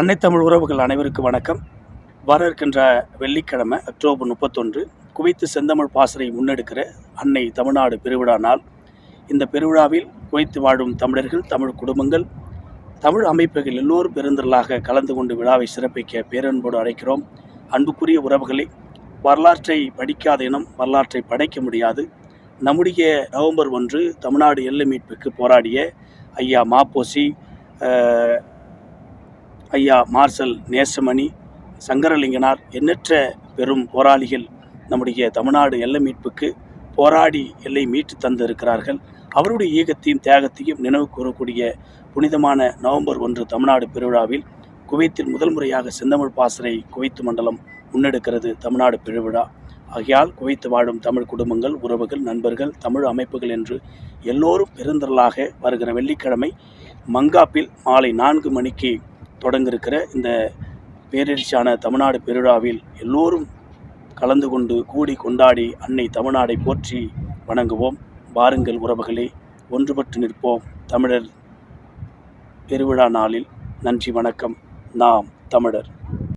அன்னை தமிழ் உறவுகள் அனைவருக்கும் வணக்கம். வர இருக்கின்ற வெள்ளிக்கிழமை அக்டோபர் 31 குவைத்து செந்தமிழ் பாசறை முன்னெடுக்கிற அன்னை தமிழ்நாடு பெருவிழா நாள். இந்த பெருவிழாவில் குவைத்து வாழும் தமிழர்கள், தமிழ் குடும்பங்கள், தமிழ் அமைப்புகள் எல்லோரும் பெருந்திரளாக கலந்து கொண்டு விழாவை சிறப்பிக்க பேரன்போடு அழைக்கிறோம். அன்புக்குரிய உறவுகளை, வரலாற்றை படிக்காத இனம் வரலாற்றை படைக்க முடியாது. நம்முடைய நவம்பர் 1 தமிழ்நாடு எல்லை மீட்புக்கு போராடிய ஐயா மாப்போசி, ஐயா மார்சல் நேசமணி, சங்கரலிங்கனார், எண்ணற்ற பெரும் போராளிகள் நம்முடைய தமிழ்நாடு எல்லை மீட்புக்கு போராடி எல்லை மீட்டு தந்திருக்கிறார்கள். அவருடைய ஈகத்தையும் தியாகத்தையும் நினைவு கூறக்கூடிய புனிதமான நவம்பர் 1 தமிழ்நாடு பெருவிழாவில் குவைத்தில் முதல் முறையாக செந்தமிழ் பாசறை குவைத்து மண்டலம் முன்னெடுக்கிறது தமிழ்நாடு பெருவிழா. ஆகையால் குவைத்து வாழும் தமிழ் குடும்பங்கள், உறவுகள், நண்பர்கள், தமிழ் அமைப்புகள் என்று எல்லோரும் பெருந்திரளாக வருகிற வெள்ளிக்கிழமை மங்காப்பில் மாலை 4 மணிக்கு தொடங்கிருக்கிற இந்த பேரெழுச்சியான தமிழ்நாடு பெருவிழாவில் எல்லோரும் கலந்து கொண்டு கூடி கொண்டாடி அன்னை தமிழ்நாடை போற்றி வணங்குவோம். வாருங்கள் உறவுகளே, ஒன்றுபட்டு நிற்போம் தமிழர் பெருவிழா நாளில். நன்றி, வணக்கம். நாம் தமிழர்.